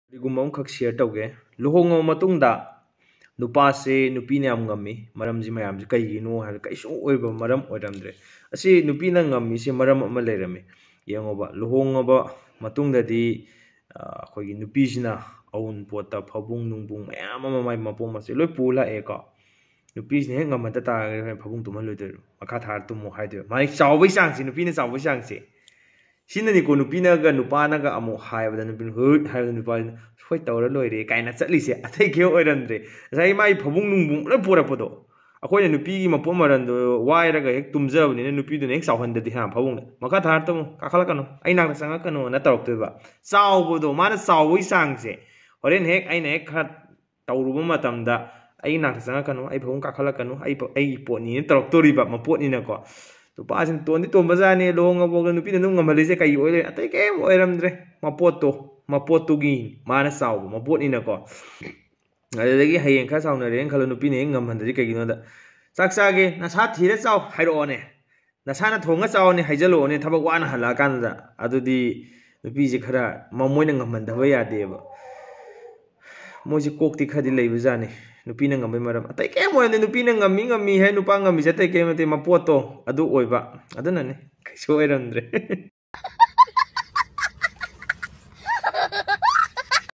ꯀꯔꯤꯒꯨꯝꯕ ꯑꯃꯈꯛ ꯁꯤꯌꯔ ꯇꯧꯒꯦ ꯂꯨꯍꯣꯡꯉꯕ ꯃꯇꯨꯡꯗ ꯅꯨꯄꯥꯁꯦ ꯅꯨꯄꯤꯅ ꯌꯥꯝ ꯉꯝꯃꯤ ꯃꯔꯝꯁꯤ ꯃꯌꯥꯝꯁꯦ ꯀꯩꯒꯤꯅꯣ ꯍꯥꯏꯕ ꯀꯩꯁꯨ ꯑꯣꯏꯕ ꯃꯔꯝ ꯑꯣꯏꯔꯝꯗ꯭ꯔꯦ ꯑꯁꯤ ꯅꯨꯄꯤꯅ ꯉꯝꯃꯤꯁꯦ ꯃꯔꯝ ꯑꯃ ꯂꯩꯔꯝꯃꯤ ꯌꯦꯡꯉꯣꯕ ꯂꯨꯍꯣꯡꯉꯕ ꯃꯇꯨꯡꯗꯗꯤ ꯑꯩꯈꯣꯏꯒꯤ ꯅꯨꯄꯤꯁꯤꯅ ꯑꯎꯟꯄꯣꯠꯇ ꯐꯕꯨꯡ ꯅꯨꯡꯕꯨꯡ ꯃꯌꯥꯝ ꯑꯃ ꯃꯥꯏ ꯃꯄꯣꯠ ꯃꯆꯩ ꯂꯣꯏ ꯄꯨ ꯂꯥꯛꯑꯦꯀꯣ ꯅꯨꯄꯤꯁꯤꯅ ꯍꯦꯛ ꯉꯝꯍꯟꯗ ꯇꯥꯔꯒꯗꯤ ꯍꯣꯔꯦꯟ ꯐꯕꯨꯡ ꯇꯨꯝꯍꯜꯂꯣꯏꯗꯣꯏꯔꯣ ꯃꯈꯥ ꯊꯥꯔ ꯇꯨꯝꯃꯣ ꯍꯥꯏꯗꯣꯏꯔꯣ ꯃꯥꯒꯤ ꯆꯥꯎꯕꯒꯤ ꯆꯥꯡꯁꯦ ꯅꯨꯄꯤꯅ ꯆꯥꯎꯕꯒꯤ ꯆꯥꯡꯁꯦ ꯁꯤꯅꯅꯤꯀꯣ ꯅꯨꯄꯤꯅꯒ ꯅꯨꯄꯥꯅꯒ ꯑꯃꯨꯛ ꯍꯥꯏꯕꯗ ꯅꯨꯄꯤꯅ ꯍꯨꯠ ꯍꯥꯏꯕꯗ ꯅꯨꯄꯥꯁꯤꯅ ꯍꯣꯏ ꯇꯧꯔ ꯂꯣꯏꯔꯦ ꯀꯥꯏꯅ ꯆꯠꯂꯤꯁꯦ ꯑꯇꯩ ꯀꯩꯝ ꯑꯣꯏꯔꯝꯗ꯭ꯔꯦ ꯉꯁꯥꯏ ꯃꯥꯒꯤ ꯐꯕꯨꯡ ꯅꯨꯡꯕꯨꯡ ꯂꯣꯏ ꯄꯨꯔꯛꯄꯗꯣ ꯑꯩꯈꯣꯏꯅ ꯅꯨꯄꯤꯒꯤ ꯃꯄꯣꯠ ꯃꯔꯟꯗꯣ ꯋꯥꯏꯔꯒ ꯍꯦꯛ ꯇꯨꯝꯖꯕꯅꯤꯅ ꯅꯨꯄꯤꯗꯨꯅ ꯍꯦꯛ ꯆꯥꯎꯍꯟꯗꯗꯤ ꯐꯕꯨꯡꯗ ꯃꯈꯥ ꯊꯥꯔ ꯇꯨꯝꯃꯨ ꯀꯥꯈꯠꯂꯛꯀꯅꯨ ꯑꯩ ꯅꯥꯛꯇ ꯆꯪꯉꯛꯀꯅꯣꯅ ꯇꯧꯔꯛꯇꯣꯏꯕ ꯆꯥꯎꯕꯗꯣ ꯃꯥꯅ ꯆꯥꯎꯕꯒꯤ ꯆꯥꯡꯁꯦ ꯍꯣꯔꯦꯟ ꯍꯦꯛ ꯑꯩꯅ ꯍꯦꯛ ꯈꯔ ꯇꯧꯔꯨꯕ ꯃꯇꯝꯗ ꯑꯩ ꯅꯥꯛꯇ ꯆꯪꯉꯛꯀꯅꯨ ꯑꯩ ꯐꯕꯨꯡ ꯀꯥꯈꯠꯂꯛꯀꯅꯨ ꯑꯩꯒꯤ ꯄꯣꯠꯅꯤꯅ ꯇꯧꯔꯛꯇꯣꯔꯤꯕ ꯃꯄꯣꯠꯅꯤꯅꯀꯣ ꯅꯨꯄꯥꯁꯤꯅ ꯇꯣꯟꯗꯤ ꯇꯣꯟꯕꯖꯥꯠꯅꯤ ꯂꯨꯍꯣꯡꯉꯕꯣꯛꯗ ꯅꯨꯄꯤꯅ ꯑꯗꯨꯝ ꯉꯝꯍꯜꯂꯤꯁꯦ ꯀꯩ ꯑꯣꯏ ꯂꯩ ꯑꯇꯩ ꯀꯩꯝ ꯑꯣꯏꯔꯝꯗ꯭ꯔꯦ ꯃꯄꯣꯠꯇꯨꯒꯤ ꯃꯥꯅ ꯆꯥꯎꯕ ꯃꯄꯣꯠꯅꯤꯅꯀꯣ ꯑꯗꯨꯗꯒꯤ ꯍꯌꯦꯡ ꯈꯔ ꯆꯥꯎꯅꯔꯦꯅ ꯈꯜꯂꯣ ꯅꯨꯄꯤꯅ ꯍꯦꯛ ꯉꯝꯍꯟꯗ꯭ꯔꯗꯤ ꯀꯩꯒꯤꯅꯣꯗ ꯆꯥꯛ ꯆꯥꯒꯦ ꯅꯁꯥ ꯊꯤꯔ ꯆꯥꯎ ꯍꯥꯏꯔꯛꯑꯣꯅꯦ ꯅꯁꯥꯅ ꯊꯣꯡꯉ ꯆꯥꯎꯅꯦ ꯍꯥꯏꯖꯜꯂꯛꯑꯣꯅꯦ ꯊꯕꯛ ꯋꯥꯅ ꯍꯜꯂꯛꯑꯀꯥꯟꯗꯨꯗ ꯑꯗꯨꯗꯤ ꯅꯨꯄꯤꯁꯦ ꯈꯔ ꯃꯣꯏꯅ ꯉꯝꯍꯟꯗꯕ ꯌꯥꯗꯦꯕ ꯃꯣꯏꯁꯤ ꯀꯣꯛꯇꯤ ꯈꯔꯗꯤ ꯂꯩꯕꯖꯥꯠꯅꯤ ꯅꯨꯄꯤꯅ ꯉꯝꯕꯩ ꯃꯔꯝ ꯑꯇꯩ ꯀꯩꯝ ꯑꯣꯏꯔꯝꯗꯦ ꯅꯨꯄꯤꯅ ꯉꯝꯃꯤ ꯍꯥꯏ ꯅꯨꯄꯥ ꯉꯝꯃꯤꯁꯦ ꯑꯇꯩ ꯀꯩꯝ ꯅꯠꯇꯦ ꯃꯄꯣꯠꯇꯣ ꯑꯗꯨ ꯑꯣꯏꯕ ꯑꯗꯨꯅꯅꯤ ꯀꯩꯁꯨ ꯑꯣꯏꯔꯝꯗ꯭ꯔꯦ